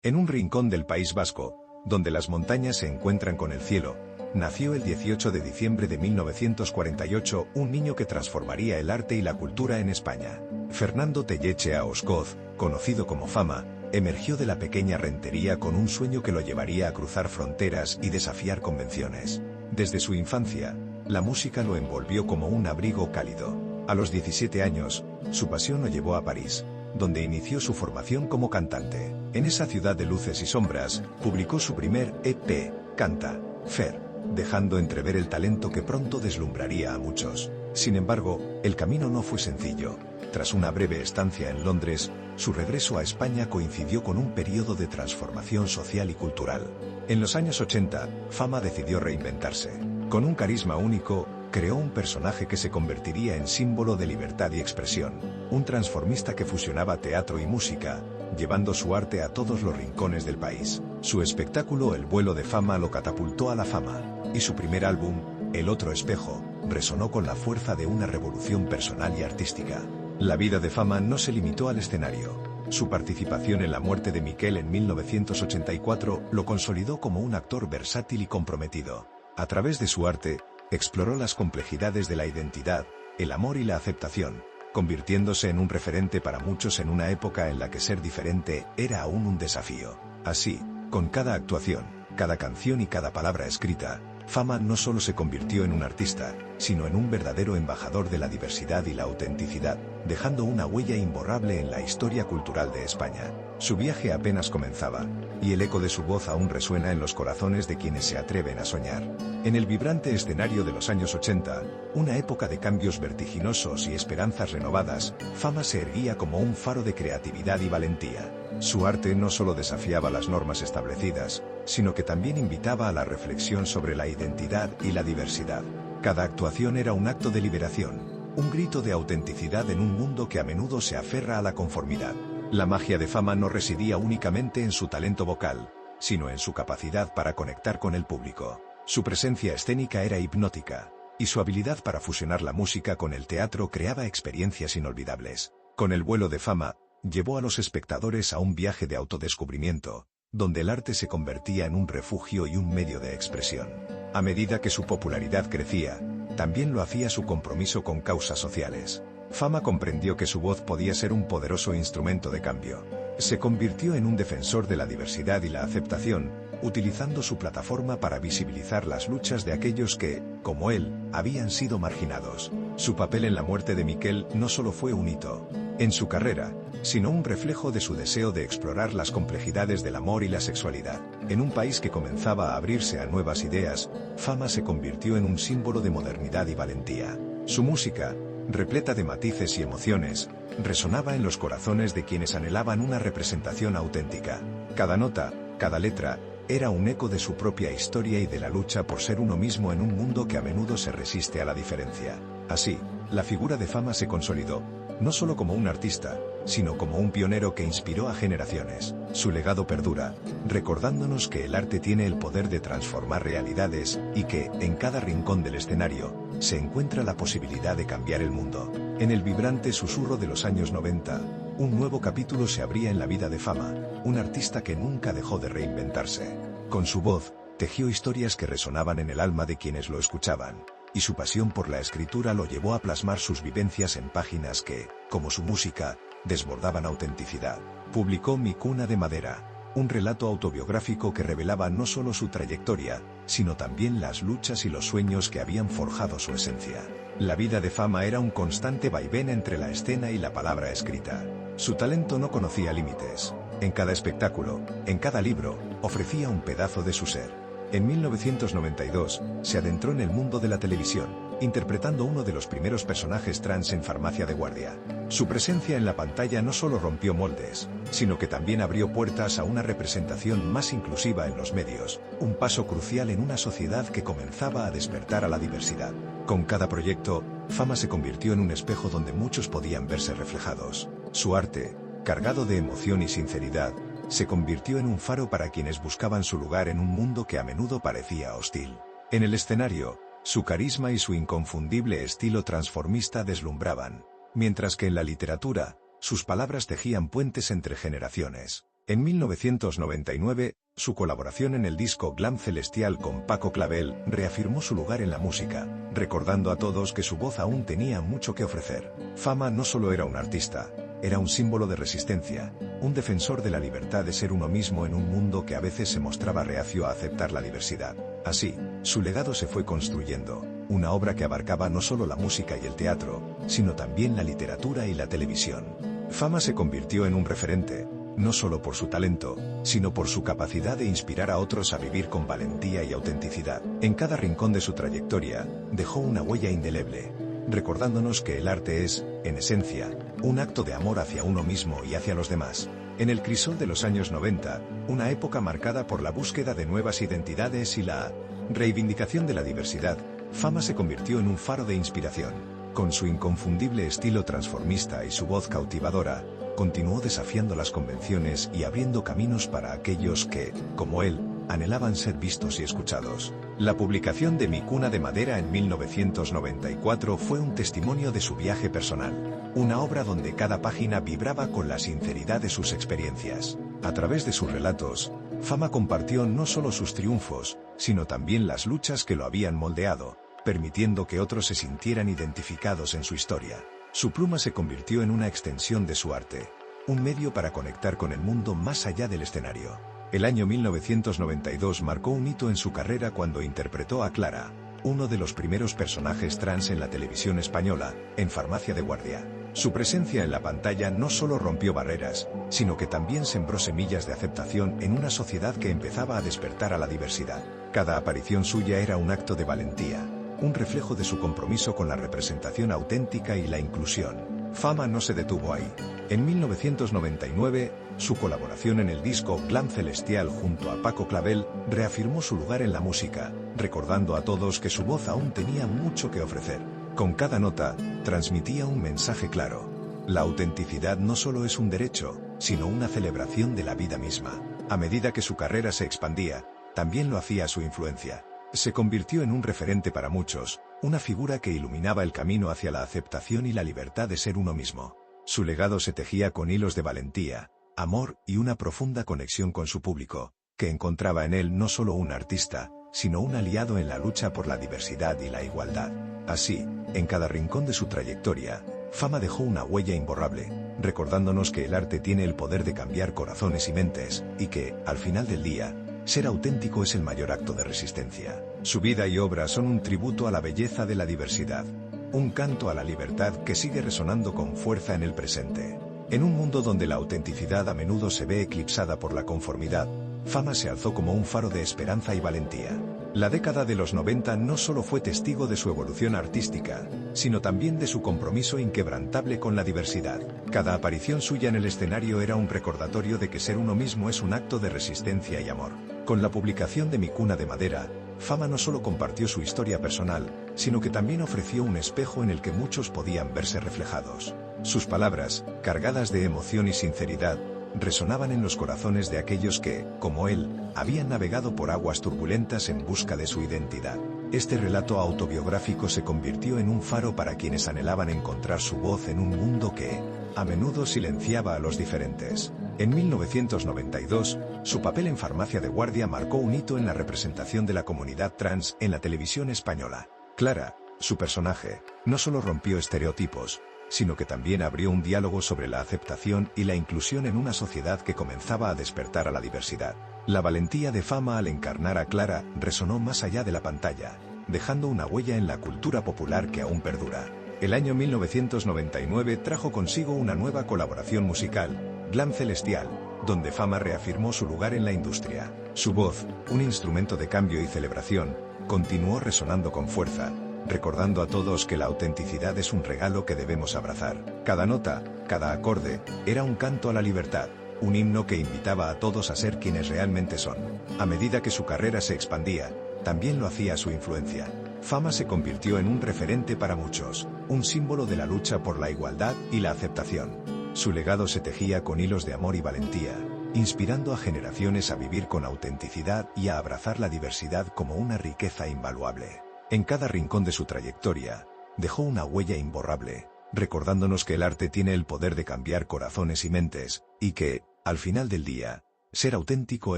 En un rincón del País Vasco, donde las montañas se encuentran con el cielo, nació el 18 de diciembre de 1948 un niño que transformaría el arte y la cultura en España. Fernando Tellechea Oscoz, conocido como Fama, emergió de la pequeña Rentería con un sueño que lo llevaría a cruzar fronteras y desafiar convenciones. Desde su infancia, la música lo envolvió como un abrigo cálido. A los 17 años, su pasión lo llevó a París, donde inició su formación como cantante. En esa ciudad de luces y sombras, publicó su primer EP, Canta, Fer, dejando entrever el talento que pronto deslumbraría a muchos. Sin embargo, el camino no fue sencillo. Tras una breve estancia en Londres, su regreso a España coincidió con un periodo de transformación social y cultural. En los años 80, Fama decidió reinventarse. Con un carisma único, creó un personaje que se convertiría en símbolo de libertad y expresión, un transformista que fusionaba teatro y música, llevando su arte a todos los rincones del país. Su espectáculo El vuelo de Fama lo catapultó a la fama, y su primer álbum, El otro espejo, resonó con la fuerza de una revolución personal y artística. La vida de Fama no se limitó al escenario. Su participación en La muerte de Miquel en 1984 lo consolidó como un actor versátil y comprometido. A través de su arte, exploró las complejidades de la identidad, el amor y la aceptación, convirtiéndose en un referente para muchos en una época en la que ser diferente era aún un desafío. Así, con cada actuación, cada canción y cada palabra escrita, Fama no solo se convirtió en un artista, sino en un verdadero embajador de la diversidad y la autenticidad, dejando una huella imborrable en la historia cultural de España. Su viaje apenas comenzaba, y el eco de su voz aún resuena en los corazones de quienes se atreven a soñar. En el vibrante escenario de los años 80, una época de cambios vertiginosos y esperanzas renovadas, Fama se erguía como un faro de creatividad y valentía. Su arte no solo desafiaba las normas establecidas, sino que también invitaba a la reflexión sobre la identidad y la diversidad. Cada actuación era un acto de liberación, un grito de autenticidad en un mundo que a menudo se aferra a la conformidad. La magia de Fama no residía únicamente en su talento vocal, sino en su capacidad para conectar con el público. Su presencia escénica era hipnótica, y su habilidad para fusionar la música con el teatro creaba experiencias inolvidables. Con el vuelo de Fama, llevó a los espectadores a un viaje de autodescubrimiento, donde el arte se convertía en un refugio y un medio de expresión. A medida que su popularidad crecía, también lo hacía su compromiso con causas sociales. Fama comprendió que su voz podía ser un poderoso instrumento de cambio. Se convirtió en un defensor de la diversidad y la aceptación, utilizando su plataforma para visibilizar las luchas de aquellos que, como él, habían sido marginados. Su papel en La muerte de Miquel no solo fue un hito en su carrera, sino un reflejo de su deseo de explorar las complejidades del amor y la sexualidad. En un país que comenzaba a abrirse a nuevas ideas, Fama se convirtió en un símbolo de modernidad y valentía. Su música, repleta de matices y emociones, resonaba en los corazones de quienes anhelaban una representación auténtica. Cada nota, cada letra, era un eco de su propia historia y de la lucha por ser uno mismo en un mundo que a menudo se resiste a la diferencia. Así, la figura de Fama se consolidó, no solo como un artista, sino como un pionero que inspiró a generaciones. Su legado perdura, recordándonos que el arte tiene el poder de transformar realidades, y que, en cada rincón del escenario, se encuentra la posibilidad de cambiar el mundo. En el vibrante susurro de los años 90, un nuevo capítulo se abría en la vida de Fama, un artista que nunca dejó de reinventarse. Con su voz, tejió historias que resonaban en el alma de quienes lo escuchaban, y su pasión por la escritura lo llevó a plasmar sus vivencias en páginas que, como su música, desbordaban autenticidad. Publicó Mi cuna de madera, un relato autobiográfico que revelaba no solo su trayectoria, sino también las luchas y los sueños que habían forjado su esencia. La vida de Fama era un constante vaivén entre la escena y la palabra escrita. Su talento no conocía límites. En cada espectáculo, en cada libro, ofrecía un pedazo de su ser. En 1992, se adentró en el mundo de la televisión, interpretando uno de los primeros personajes trans en Farmacia de Guardia. Su presencia en la pantalla no solo rompió moldes, sino que también abrió puertas a una representación más inclusiva en los medios, un paso crucial en una sociedad que comenzaba a despertar a la diversidad. Con cada proyecto, Fama se convirtió en un espejo donde muchos podían verse reflejados. Su arte, cargado de emoción y sinceridad, se convirtió en un faro para quienes buscaban su lugar en un mundo que a menudo parecía hostil. En el escenario, su carisma y su inconfundible estilo transformista deslumbraban, mientras que en la literatura, sus palabras tejían puentes entre generaciones. En 1999, su colaboración en el disco Glam Celestial con Paco Clavel reafirmó su lugar en la música, recordando a todos que su voz aún tenía mucho que ofrecer. Fama no solo era un artista, era un símbolo de resistencia, un defensor de la libertad de ser uno mismo en un mundo que a veces se mostraba reacio a aceptar la diversidad. Así, su legado se fue construyendo, una obra que abarcaba no solo la música y el teatro, sino también la literatura y la televisión. Fama se convirtió en un referente, no solo por su talento, sino por su capacidad de inspirar a otros a vivir con valentía y autenticidad. En cada rincón de su trayectoria, dejó una huella indeleble, recordándonos que el arte es, en esencia, un acto de amor hacia uno mismo y hacia los demás. En el crisol de los años 90, una época marcada por la búsqueda de nuevas identidades y la reivindicación de la diversidad, Fama se convirtió en un faro de inspiración. Con su inconfundible estilo transformista y su voz cautivadora, continuó desafiando las convenciones y abriendo caminos para aquellos que, como él, anhelaban ser vistos y escuchados. La publicación de Mi cuna de madera en 1994 fue un testimonio de su viaje personal, una obra donde cada página vibraba con la sinceridad de sus experiencias. A través de sus relatos, Fama compartió no solo sus triunfos, sino también las luchas que lo habían moldeado, permitiendo que otros se sintieran identificados en su historia. Su pluma se convirtió en una extensión de su arte, un medio para conectar con el mundo más allá del escenario. El año 1992 marcó un hito en su carrera cuando interpretó a Clara, uno de los primeros personajes trans en la televisión española, en Farmacia de Guardia. Su presencia en la pantalla no solo rompió barreras, sino que también sembró semillas de aceptación en una sociedad que empezaba a despertar a la diversidad. Cada aparición suya era un acto de valentía, un reflejo de su compromiso con la representación auténtica y la inclusión. Fama no se detuvo ahí. En 1999, su colaboración en el disco Glam Celestial junto a Paco Clavel reafirmó su lugar en la música, recordando a todos que su voz aún tenía mucho que ofrecer. Con cada nota, transmitía un mensaje claro. La autenticidad no solo es un derecho, sino una celebración de la vida misma. A medida que su carrera se expandía, también lo hacía su influencia. Se convirtió en un referente para muchos, una figura que iluminaba el camino hacia la aceptación y la libertad de ser uno mismo. Su legado se tejía con hilos de valentía, amor y una profunda conexión con su público, que encontraba en él no solo un artista, sino un aliado en la lucha por la diversidad y la igualdad. Así, en cada rincón de su trayectoria, Fama dejó una huella imborrable, recordándonos que el arte tiene el poder de cambiar corazones y mentes, y que, al final del día, ser auténtico es el mayor acto de resistencia. Su vida y obra son un tributo a la belleza de la diversidad, un canto a la libertad que sigue resonando con fuerza en el presente. En un mundo donde la autenticidad a menudo se ve eclipsada por la conformidad, Fama se alzó como un faro de esperanza y valentía. La década de los 90 no solo fue testigo de su evolución artística, sino también de su compromiso inquebrantable con la diversidad. Cada aparición suya en el escenario era un recordatorio de que ser uno mismo es un acto de resistencia y amor. Con la publicación de Mi cuna de madera, Fama no solo compartió su historia personal, sino que también ofreció un espejo en el que muchos podían verse reflejados. Sus palabras, cargadas de emoción y sinceridad, resonaban en los corazones de aquellos que, como él, habían navegado por aguas turbulentas en busca de su identidad. Este relato autobiográfico se convirtió en un faro para quienes anhelaban encontrar su voz en un mundo que, a menudo silenciaba a los diferentes. En 1992, su papel en Farmacia de Guardia marcó un hito en la representación de la comunidad trans en la televisión española. Clara, su personaje, no solo rompió estereotipos, sino que también abrió un diálogo sobre la aceptación y la inclusión en una sociedad que comenzaba a despertar a la diversidad. La valentía de Fama al encarnar a Clara resonó más allá de la pantalla, dejando una huella en la cultura popular que aún perdura. El año 1999 trajo consigo una nueva colaboración musical, Glam Celestial, donde Fama reafirmó su lugar en la industria. Su voz, un instrumento de cambio y celebración, continuó resonando con fuerza, recordando a todos que la autenticidad es un regalo que debemos abrazar. Cada nota, cada acorde, era un canto a la libertad, un himno que invitaba a todos a ser quienes realmente son. A medida que su carrera se expandía, también lo hacía su influencia. Fama se convirtió en un referente para muchos, un símbolo de la lucha por la igualdad y la aceptación. Su legado se tejía con hilos de amor y valentía, inspirando a generaciones a vivir con autenticidad y a abrazar la diversidad como una riqueza invaluable. En cada rincón de su trayectoria, dejó una huella imborrable, recordándonos que el arte tiene el poder de cambiar corazones y mentes, y que, Al final del día, ser auténtico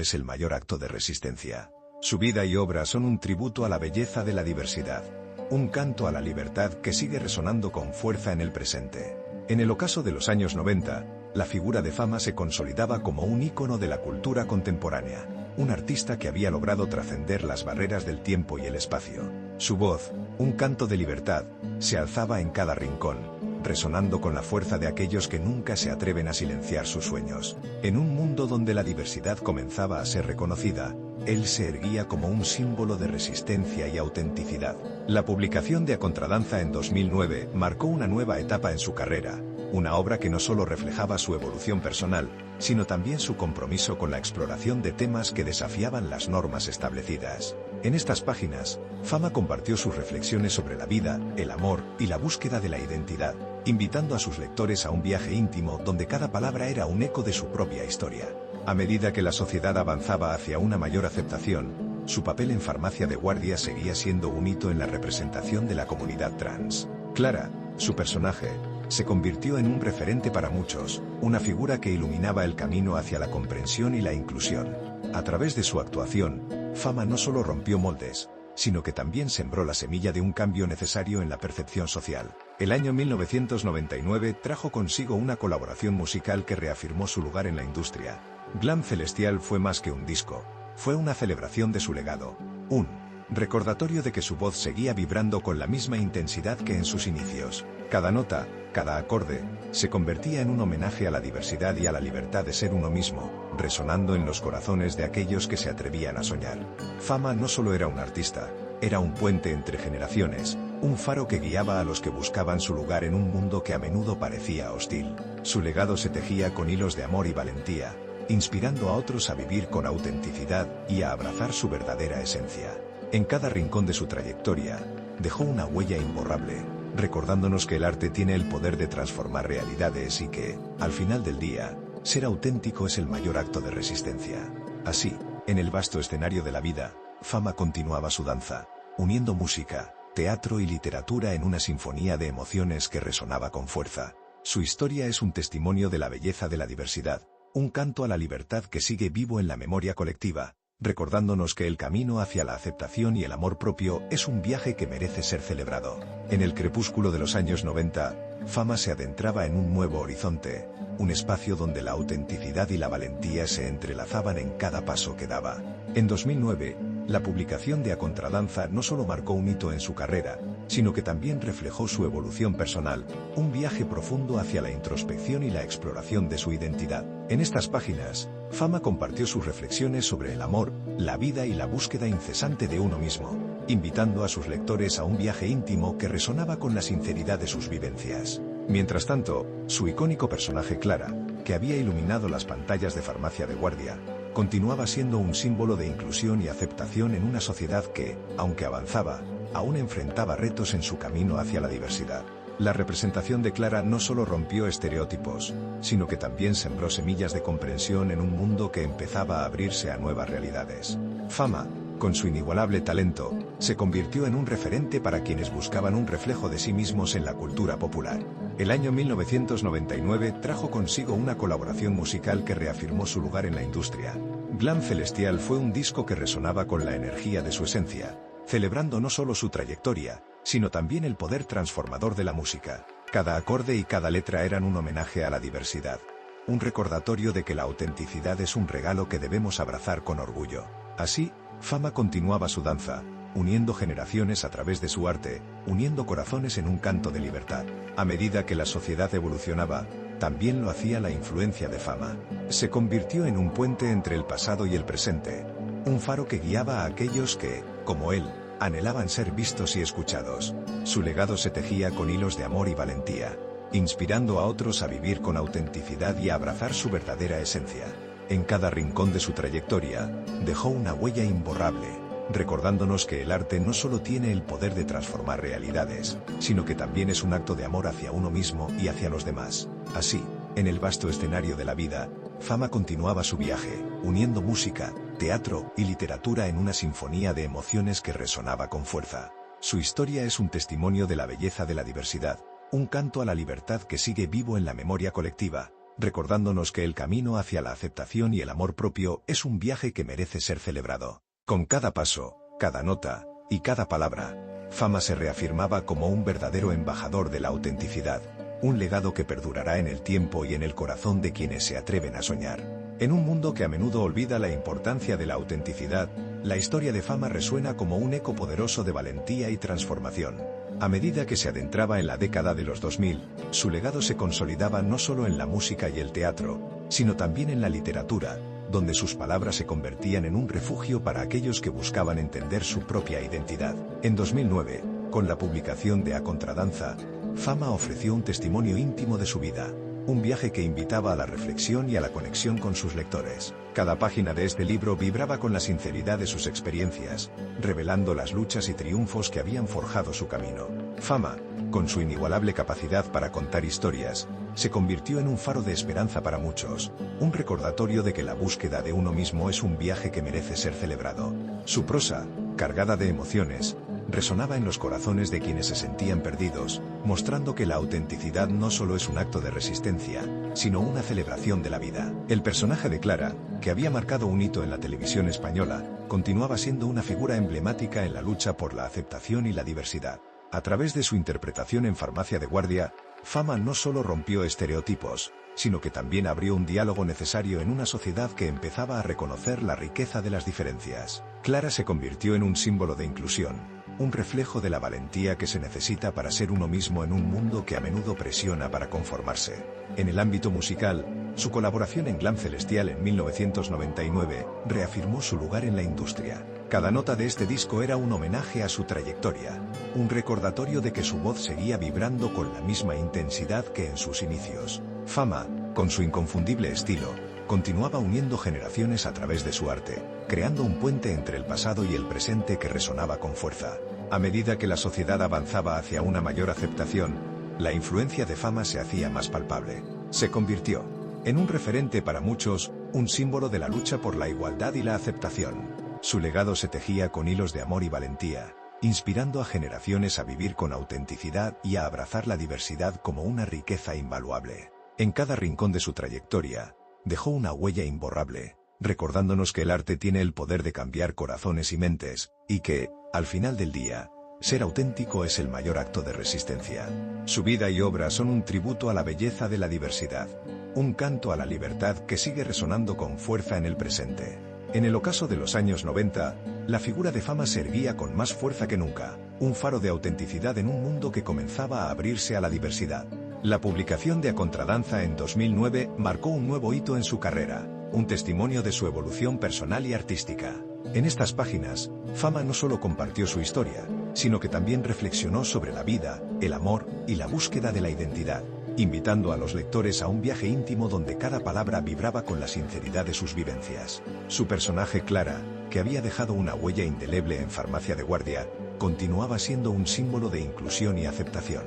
es el mayor acto de resistencia. Su vida y obra son un tributo a la belleza de la diversidad, un canto a la libertad que sigue resonando con fuerza en el presente. En el ocaso de los años 90, la figura de Fama se consolidaba como un ícono de la cultura contemporánea, un artista que había logrado trascender las barreras del tiempo y el espacio. Su voz, un canto de libertad, se alzaba en cada rincón, resonando con la fuerza de aquellos que nunca se atreven a silenciar sus sueños. En un mundo donde la diversidad comenzaba a ser reconocida, él se erguía como un símbolo de resistencia y autenticidad. La publicación de A Contradanza en 2009 marcó una nueva etapa en su carrera, una obra que no solo reflejaba su evolución personal, sino también su compromiso con la exploración de temas que desafiaban las normas establecidas. En estas páginas, Fama compartió sus reflexiones sobre la vida, el amor y la búsqueda de la identidad, invitando a sus lectores a un viaje íntimo donde cada palabra era un eco de su propia historia. A medida que la sociedad avanzaba hacia una mayor aceptación, su papel en Farmacia de Guardia seguía siendo un hito en la representación de la comunidad trans. Clara, su personaje, se convirtió en un referente para muchos, una figura que iluminaba el camino hacia la comprensión y la inclusión. A través de su actuación, Fama no solo rompió moldes, sino que también sembró la semilla de un cambio necesario en la percepción social. El año 1999 trajo consigo una colaboración musical que reafirmó su lugar en la industria. Glam Celestial fue más que un disco, fue una celebración de su legado, un recordatorio de que su voz seguía vibrando con la misma intensidad que en sus inicios. Cada nota, cada acorde, se convertía en un homenaje a la diversidad y a la libertad de ser uno mismo, resonando en los corazones de aquellos que se atrevían a soñar. Fama no solo era un artista, era un puente entre generaciones, un faro que guiaba a los que buscaban su lugar en un mundo que a menudo parecía hostil. Su legado se tejía con hilos de amor y valentía, inspirando a otros a vivir con autenticidad y a abrazar su verdadera esencia. En cada rincón de su trayectoria, dejó una huella imborrable, recordándonos que el arte tiene el poder de transformar realidades y que, al final del día, ser auténtico es el mayor acto de resistencia. Así, en el vasto escenario de la vida, Fama continuaba su danza, uniendo música, teatro y literatura en una sinfonía de emociones que resonaba con fuerza. Su historia es un testimonio de la belleza de la diversidad, un canto a la libertad que sigue vivo en la memoria colectiva, recordándonos que el camino hacia la aceptación y el amor propio es un viaje que merece ser celebrado. En el crepúsculo de los años 90, Fama se adentraba en un nuevo horizonte, un espacio donde la autenticidad y la valentía se entrelazaban en cada paso que daba. En 2009, la publicación de A Contradanza no solo marcó un hito en su carrera, sino que también reflejó su evolución personal, un viaje profundo hacia la introspección y la exploración de su identidad. En estas páginas, Fama compartió sus reflexiones sobre el amor, la vida y la búsqueda incesante de uno mismo, invitando a sus lectores a un viaje íntimo que resonaba con la sinceridad de sus vivencias. Mientras tanto, su icónico personaje Clara, que había iluminado las pantallas de Farmacia de Guardia, continuaba siendo un símbolo de inclusión y aceptación en una sociedad que, aunque avanzaba, aún enfrentaba retos en su camino hacia la diversidad. La representación de Clara no solo rompió estereotipos, sino que también sembró semillas de comprensión en un mundo que empezaba a abrirse a nuevas realidades. Fama, con su inigualable talento, se convirtió en un referente para quienes buscaban un reflejo de sí mismos en la cultura popular. El año 1999 trajo consigo una colaboración musical que reafirmó su lugar en la industria. Glam Celestial fue un disco que resonaba con la energía de su esencia, celebrando no solo su trayectoria, sino también el poder transformador de la música. Cada acorde y cada letra eran un homenaje a la diversidad, un recordatorio de que la autenticidad es un regalo que debemos abrazar con orgullo. Así, Fama continuaba su danza, uniendo generaciones a través de su arte, uniendo corazones en un canto de libertad. A medida que la sociedad evolucionaba, también lo hacía la influencia de Fama. Se convirtió en un puente entre el pasado y el presente, un faro que guiaba a aquellos que, como él, anhelaban ser vistos y escuchados. Su legado se tejía con hilos de amor y valentía, inspirando a otros a vivir con autenticidad y a abrazar su verdadera esencia. En cada rincón de su trayectoria, dejó una huella imborrable, recordándonos que el arte no solo tiene el poder de transformar realidades, sino que también es un acto de amor hacia uno mismo y hacia los demás. Así, en el vasto escenario de la vida, Fama continuaba su viaje, uniendo música, teatro y literatura en una sinfonía de emociones que resonaba con fuerza. Su historia es un testimonio de la belleza de la diversidad, un canto a la libertad que sigue vivo en la memoria colectiva, recordándonos que el camino hacia la aceptación y el amor propio es un viaje que merece ser celebrado. Con cada paso, cada nota y cada palabra, Fama se reafirmaba como un verdadero embajador de la autenticidad, un legado que perdurará en el tiempo y en el corazón de quienes se atreven a soñar. En un mundo que a menudo olvida la importancia de la autenticidad, la historia de Fama resuena como un eco poderoso de valentía y transformación. A medida que se adentraba en la década de los 2000, su legado se consolidaba no solo en la música y el teatro, sino también en la literatura, donde sus palabras se convertían en un refugio para aquellos que buscaban entender su propia identidad. En 2009, con la publicación de A Contradanza, Fama ofreció un testimonio íntimo de su vida, un viaje que invitaba a la reflexión y a la conexión con sus lectores. Cada página de este libro vibraba con la sinceridad de sus experiencias, revelando las luchas y triunfos que habían forjado su camino. Fama, con su inigualable capacidad para contar historias, se convirtió en un faro de esperanza para muchos, un recordatorio de que la búsqueda de uno mismo es un viaje que merece ser celebrado. Su prosa, cargada de emociones, resonaba en los corazones de quienes se sentían perdidos, mostrando que la autenticidad no solo es un acto de resistencia, sino una celebración de la vida. El personaje de Clara, que había marcado un hito en la televisión española, continuaba siendo una figura emblemática en la lucha por la aceptación y la diversidad. A través de su interpretación en Farmacia de Guardia, Fama no solo rompió estereotipos, sino que también abrió un diálogo necesario en una sociedad que empezaba a reconocer la riqueza de las diferencias. Clara se convirtió en un símbolo de inclusión, un reflejo de la valentía que se necesita para ser uno mismo en un mundo que a menudo presiona para conformarse. En el ámbito musical, su colaboración en Glam Celestial en 1999 reafirmó su lugar en la industria. Cada nota de este disco era un homenaje a su trayectoria, un recordatorio de que su voz seguía vibrando con la misma intensidad que en sus inicios. Fama, con su inconfundible estilo, continuaba uniendo generaciones a través de su arte, creando un puente entre el pasado y el presente que resonaba con fuerza. A medida que la sociedad avanzaba hacia una mayor aceptación, la influencia de Fama se hacía más palpable. Se convirtió en un referente para muchos, un símbolo de la lucha por la igualdad y la aceptación. Su legado se tejía con hilos de amor y valentía, inspirando a generaciones a vivir con autenticidad y a abrazar la diversidad como una riqueza invaluable. En cada rincón de su trayectoria, dejó una huella imborrable, recordándonos que el arte tiene el poder de cambiar corazones y mentes, y que, al final del día, ser auténtico es el mayor acto de resistencia. Su vida y obra son un tributo a la belleza de la diversidad, un canto a la libertad que sigue resonando con fuerza en el presente. En el ocaso de los años 90, la figura de Fama se erguía con más fuerza que nunca, un faro de autenticidad en un mundo que comenzaba a abrirse a la diversidad. La publicación de A Contradanza en 2009 marcó un nuevo hito en su carrera, un testimonio de su evolución personal y artística. En estas páginas, Fama no solo compartió su historia, sino que también reflexionó sobre la vida, el amor y la búsqueda de la identidad, invitando a los lectores a un viaje íntimo donde cada palabra vibraba con la sinceridad de sus vivencias. Su personaje Clara, que había dejado una huella indeleble en Farmacia de Guardia, continuaba siendo un símbolo de inclusión y aceptación.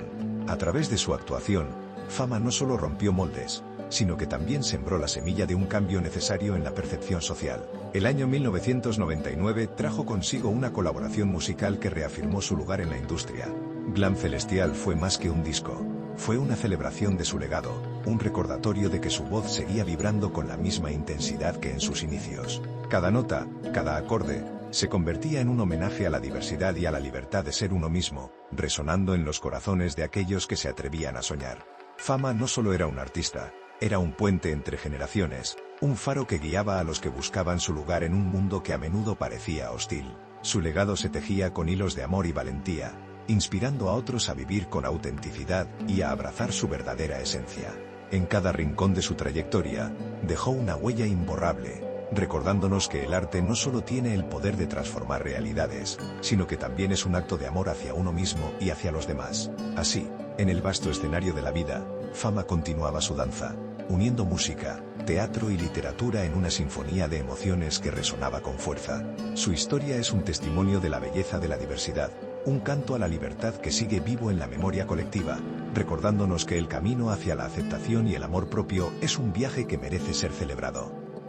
A través de su actuación, Fama no solo rompió moldes, sino que también sembró la semilla de un cambio necesario en la percepción social. El año 1999 trajo consigo una colaboración musical que reafirmó su lugar en la industria. Glam Celestial fue más que un disco. Fue una celebración de su legado, un recordatorio de que su voz seguía vibrando con la misma intensidad que en sus inicios. Cada nota, cada acorde, se convertía en un homenaje a la diversidad y a la libertad de ser uno mismo, resonando en los corazones de aquellos que se atrevían a soñar. Fama no solo era un artista, era un puente entre generaciones, un faro que guiaba a los que buscaban su lugar en un mundo que a menudo parecía hostil. Su legado se tejía con hilos de amor y valentía, inspirando a otros a vivir con autenticidad y a abrazar su verdadera esencia. En cada rincón de su trayectoria, dejó una huella imborrable, recordándonos que el arte no solo tiene el poder de transformar realidades, sino que también es un acto de amor hacia uno mismo y hacia los demás. Así, en el vasto escenario de la vida, Fama continuaba su danza, uniendo música, teatro y literatura en una sinfonía de emociones que resonaba con fuerza. Su historia es un testimonio de la belleza de la diversidad, un canto a la libertad que sigue vivo en la memoria colectiva, recordándonos que el camino hacia la aceptación y el amor propio es un viaje que merece ser celebrado.